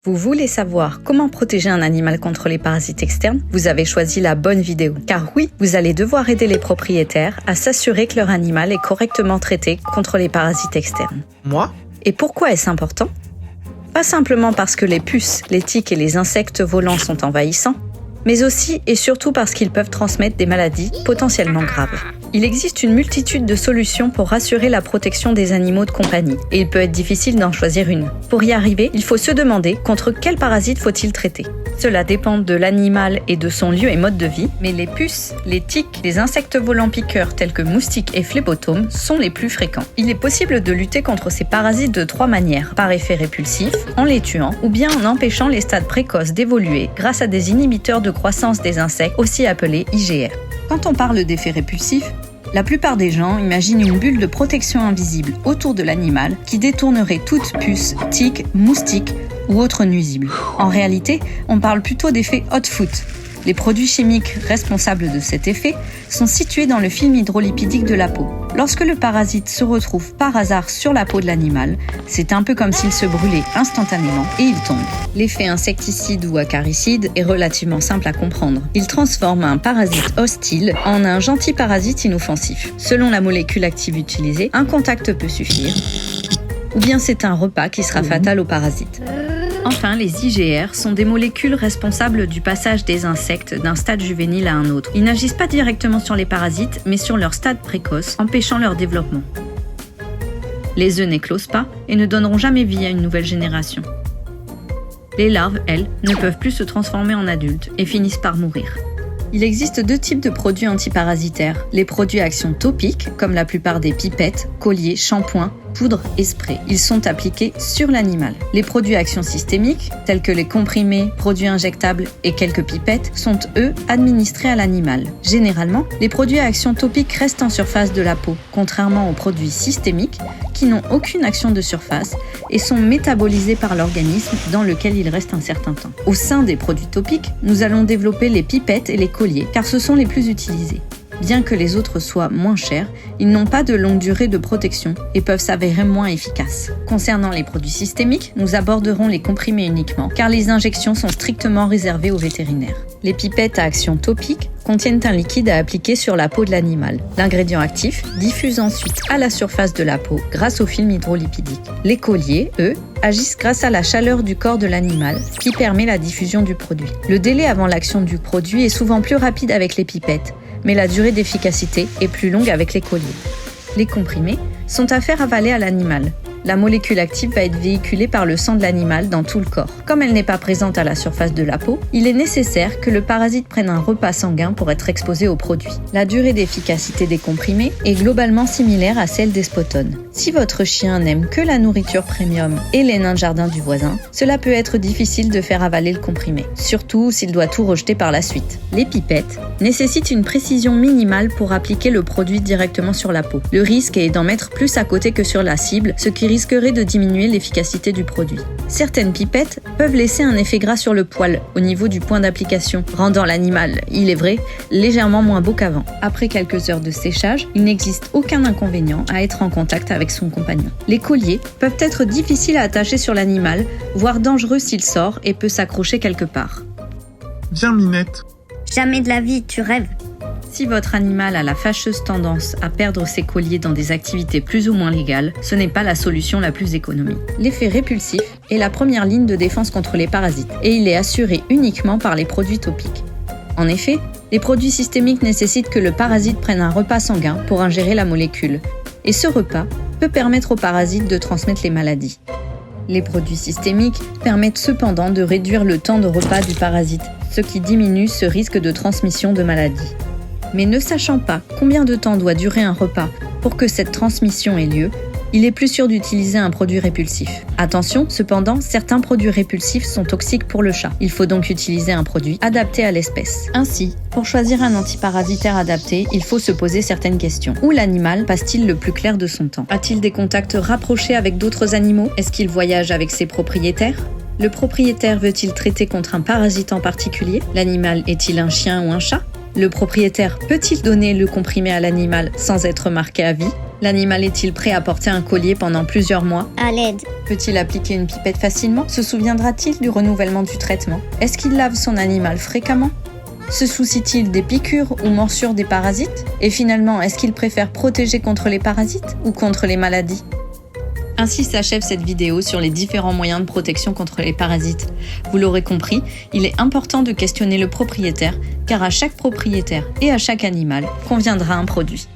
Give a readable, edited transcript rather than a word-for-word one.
Vous voulez savoir comment protéger un animal contre les parasites externes? Vous avez choisi la bonne vidéo. Car oui, vous allez devoir aider les propriétaires à s'assurer que leur animal est correctement traité contre les parasites externes. Moi? Et pourquoi est-ce important? Pas simplement parce que les puces, les tiques et les insectes volants sont envahissants, mais aussi et surtout parce qu'ils peuvent transmettre des maladies potentiellement graves. Il existe une multitude de solutions pour assurer la protection des animaux de compagnie, et il peut être difficile d'en choisir une. Pour y arriver, il faut se demander contre quel parasite faut-il traiter. Cela dépend de l'animal et de son lieu et mode de vie, mais les puces, les tiques, les insectes volants piqueurs tels que moustiques et phlébotomes sont les plus fréquents. Il est possible de lutter contre ces parasites de 3 manières, par effet répulsif, en les tuant, ou bien en empêchant les stades précoces d'évoluer grâce à des inhibiteurs de croissance des insectes, aussi appelés IGR. Quand on parle d'effet répulsif, la plupart des gens imaginent une bulle de protection invisible autour de l'animal qui détournerait toute puce, tique, moustique ou autre nuisible. En réalité, on parle plutôt d'effet hot foot. Les produits chimiques responsables de cet effet sont situés dans le film hydrolipidique de la peau. Lorsque le parasite se retrouve par hasard sur la peau de l'animal, c'est un peu comme s'il se brûlait instantanément et il tombe. L'effet insecticide ou acaricide est relativement simple à comprendre. Il transforme un parasite hostile en un gentil parasite inoffensif. Selon la molécule active utilisée, un contact peut suffire, ou bien c'est un repas qui sera fatal au parasite. Enfin, les IGR sont des molécules responsables du passage des insectes d'un stade juvénile à un autre. Ils n'agissent pas directement sur les parasites, mais sur leur stade précoce, empêchant leur développement. Les œufs n'éclosent pas et ne donneront jamais vie à une nouvelle génération. Les larves, elles, ne peuvent plus se transformer en adultes et finissent par mourir. Il existe 2 types de produits antiparasitaires. Les produits à action topique, comme la plupart des pipettes, colliers, shampoings, poudres et sprays. Ils sont appliqués sur l'animal. Les produits à action systémique, tels que les comprimés, produits injectables et quelques pipettes, sont eux administrés à l'animal. Généralement, les produits à action topique restent en surface de la peau, contrairement aux produits systémiques qui n'ont aucune action de surface et sont métabolisés par l'organisme dans lequel ils restent un certain temps. Au sein des produits topiques, nous allons développer les pipettes et les colliers car ce sont les plus utilisés. Bien que les autres soient moins chers, ils n'ont pas de longue durée de protection et peuvent s'avérer moins efficaces. Concernant les produits systémiques, nous aborderons les comprimés uniquement, car les injections sont strictement réservées aux vétérinaires. Les pipettes à action topique contiennent un liquide à appliquer sur la peau de l'animal. L'ingrédient actif diffuse ensuite à la surface de la peau grâce au film hydrolipidique. Les colliers, eux, agissent grâce à la chaleur du corps de l'animal qui permet la diffusion du produit. Le délai avant l'action du produit est souvent plus rapide avec les pipettes, mais la durée d'efficacité est plus longue avec les colliers. Les comprimés sont à faire avaler à l'animal. La molécule active va être véhiculée par le sang de l'animal dans tout le corps. Comme elle n'est pas présente à la surface de la peau, il est nécessaire que le parasite prenne un repas sanguin pour être exposé au produit. La durée d'efficacité des comprimés est globalement similaire à celle des spotones. Si votre chien n'aime que la nourriture premium et les nains de jardin du voisin, cela peut être difficile de faire avaler le comprimé, surtout s'il doit tout rejeter par la suite. Les pipettes nécessitent une précision minimale pour appliquer le produit directement sur la peau. Le risque est d'en mettre plus à côté que sur la cible, ce qui risquerait de diminuer l'efficacité du produit. Certaines pipettes peuvent laisser un effet gras sur le poil au niveau du point d'application, rendant l'animal, il est vrai, légèrement moins beau qu'avant. Après quelques heures de séchage, il n'existe aucun inconvénient à être en contact avec son compagnon. Les colliers peuvent être difficiles à attacher sur l'animal, voire dangereux s'il sort et peut s'accrocher quelque part. Viens Minette. Jamais de la vie, tu rêves. Si votre animal a la fâcheuse tendance à perdre ses colliers dans des activités plus ou moins légales, ce n'est pas la solution la plus économique. L'effet répulsif est la première ligne de défense contre les parasites et il est assuré uniquement par les produits topiques. En effet, les produits systémiques nécessitent que le parasite prenne un repas sanguin pour ingérer la molécule et ce repas peut permettre au parasite de transmettre les maladies. Les produits systémiques permettent cependant de réduire le temps de repas du parasite, ce qui diminue ce risque de transmission de maladies. Mais ne sachant pas combien de temps doit durer un repas pour que cette transmission ait lieu, il est plus sûr d'utiliser un produit répulsif. Attention, cependant, certains produits répulsifs sont toxiques pour le chat. Il faut donc utiliser un produit adapté à l'espèce. Ainsi, pour choisir un antiparasitaire adapté, il faut se poser certaines questions. Où l'animal passe-t-il le plus clair de son temps? A-t-il des contacts rapprochés avec d'autres animaux? Est-ce qu'il voyage avec ses propriétaires? Le propriétaire veut-il traiter contre un parasite en particulier? L'animal est-il un chien ou un chat? Le propriétaire peut-il donner le comprimé à l'animal sans être marqué à vie? L'animal est-il prêt à porter un collier pendant plusieurs mois? À l'aide. Peut-il appliquer une pipette facilement? Se souviendra-t-il du renouvellement du traitement? Est-ce qu'il lave son animal fréquemment? Se soucie-t-il des piqûres ou morsures des parasites? Et finalement, est-ce qu'il préfère protéger contre les parasites ou contre les maladies? Ainsi s'achève cette vidéo sur les différents moyens de protection contre les parasites. Vous l'aurez compris, il est important de questionner le propriétaire, car à chaque propriétaire et à chaque animal conviendra un produit.